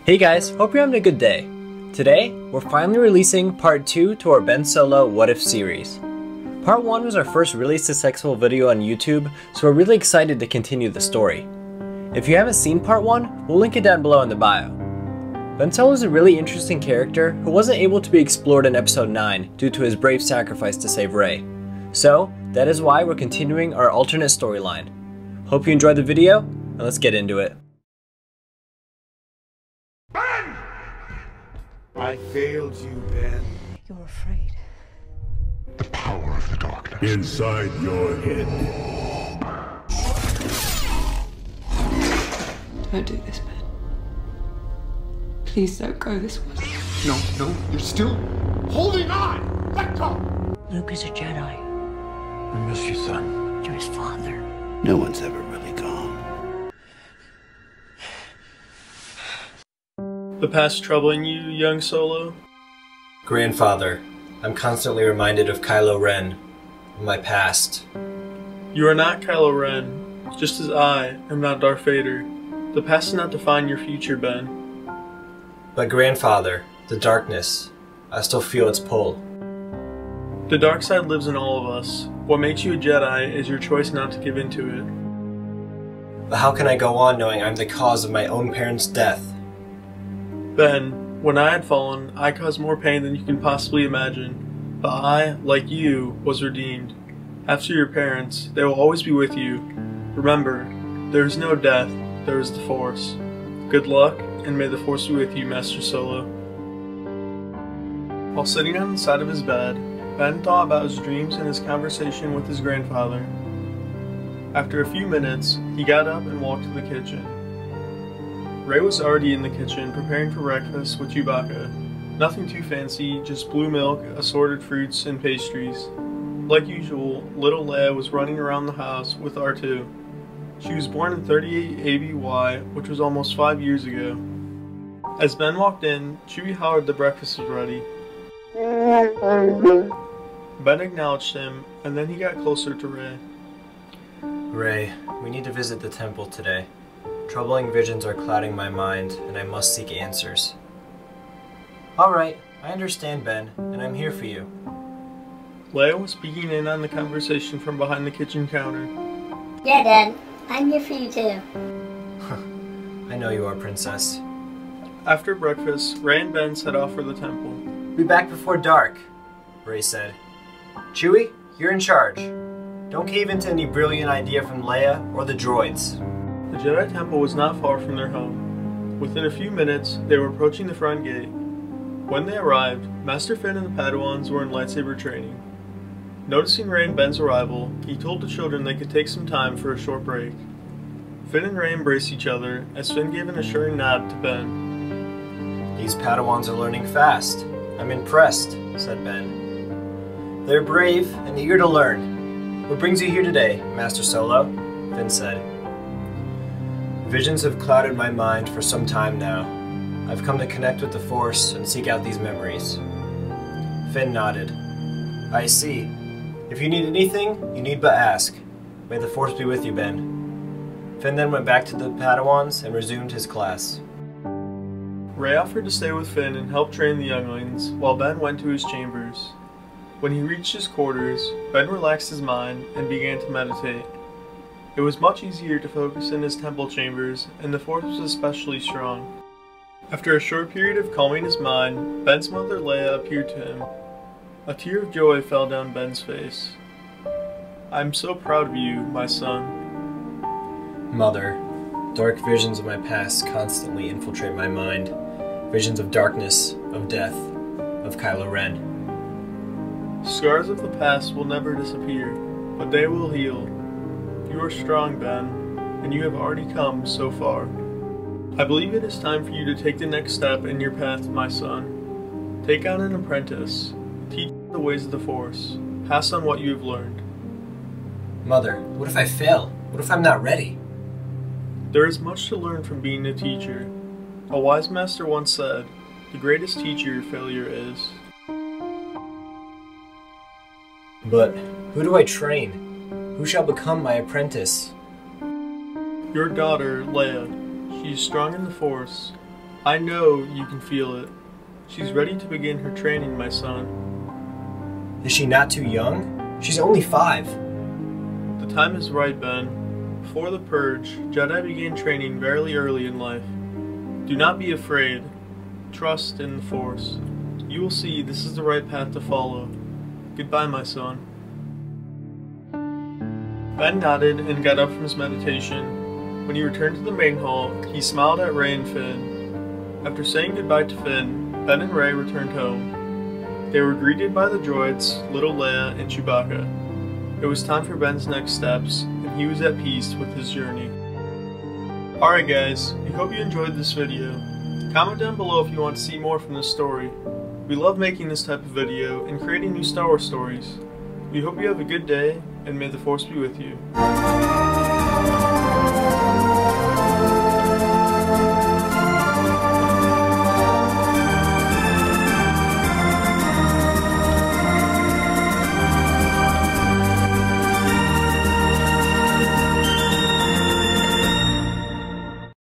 Hey guys, hope you're having a good day. Today, we're finally releasing part 2 to our Ben Solo What If series. Part 1 was our first really successful video on YouTube, so we're really excited to continue the story. If you haven't seen part 1, we'll link it down below in the bio. Ben Solo is a really interesting character who wasn't able to be explored in episode 9 due to his brave sacrifice to save Rey. So, that is why we're continuing our alternate storyline. Hope you enjoyed the video, and let's get into it. Ben! I failed you, Ben. You're afraid. The power of the darkness. Inside your head. Don't do this, Ben. Please don't go this way. No, you're still holding on! Let go! Luke is a Jedi. I miss you, son. You're his father. No one's ever really gone. The past troubling you, young Solo? Grandfather, I'm constantly reminded of Kylo Ren, of my past. You are not Kylo Ren, just as I am not Darth Vader. The past does not define your future, Ben. But grandfather, the darkness, I still feel its pull. The dark side lives in all of us. What makes you a Jedi is your choice not to give in to it. But how can I go on knowing I'm the cause of my own parents' death? Ben, when I had fallen, I caused more pain than you can possibly imagine. But I, like you, was redeemed. After your parents, they will always be with you. Remember, there is no death, there is the Force. Good luck, and may the Force be with you, Master Solo. While sitting on the side of his bed, Ben thought about his dreams and his conversation with his grandfather. After a few minutes, he got up and walked to the kitchen. Rey was already in the kitchen preparing for breakfast with Chewbacca. Nothing too fancy, just blue milk, assorted fruits, and pastries. Like usual, little Leia was running around the house with R2. She was born in 38 ABY, which was almost 5 years ago. As Ben walked in, Chewie hollered that breakfast was ready. Ben acknowledged him, and then he got closer to Rey. Rey, we need to visit the temple today. Troubling visions are clouding my mind, and I must seek answers. Alright, I understand, Ben, and I'm here for you. Leia was peeking in on the conversation from behind the kitchen counter. Yeah, Dad. I'm here for you, too. I know you are, Princess. After breakfast, Rey and Ben set off for the temple. Be back before dark, Rey said. Chewie, you're in charge. Don't cave into any brilliant idea from Leia or the droids. The Jedi Temple was not far from their home. Within a few minutes, they were approaching the front gate. When they arrived, Master Finn and the Padawans were in lightsaber training. Noticing Rey and Ben's arrival, he told the children they could take some time for a short break. Finn and Rey embraced each other as Finn gave an assuring nod to Ben. These Padawans are learning fast. I'm impressed, said Ben. They're brave and eager to learn. What brings you here today, Master Solo? Finn said. Visions have clouded my mind for some time now. I've come to connect with the Force and seek out these memories. Finn nodded. I see. If you need anything, you need but ask. May the Force be with you, Ben. Finn then went back to the Padawans and resumed his class. Rey offered to stay with Finn and help train the younglings, while Ben went to his chambers. When he reached his quarters, Ben relaxed his mind and began to meditate. It was much easier to focus in his temple chambers, and the Force was especially strong. After a short period of calming his mind, Ben's mother Leia appeared to him. A tear of joy fell down Ben's face. I'm so proud of you, my son. Mother, dark visions of my past constantly infiltrate my mind. Visions of darkness, of death, of Kylo Ren. Scars of the past will never disappear, but they will heal. You are strong, Ben, and you have already come so far. I believe it is time for you to take the next step in your path, my son. Take on an apprentice. Teach the ways of the Force. Pass on what you have learned. Mother, what if I fail? What if I'm not ready? There is much to learn from being a teacher. A wise master once said, the greatest teacher failure is. But who do I train? Who shall become my apprentice? Your daughter, Leia. She is strong in the Force. I know you can feel it. She's ready to begin her training, my son. Is she not too young? She's only 5. The time is right, Ben. Before the Purge, Jedi began training very early in life. Do not be afraid. Trust in the Force. You will see this is the right path to follow. Goodbye, my son. Ben nodded and got up from his meditation. When he returned to the main hall, he smiled at Rey and Finn. After saying goodbye to Finn, Ben and Rey returned home. They were greeted by the droids, little Leia, and Chewbacca. It was time for Ben's next steps, and he was at peace with his journey. Alright guys, we hope you enjoyed this video. Comment down below if you want to see more from this story. We love making this type of video and creating new Star Wars stories. We hope you have a good day, and may the Force be with you.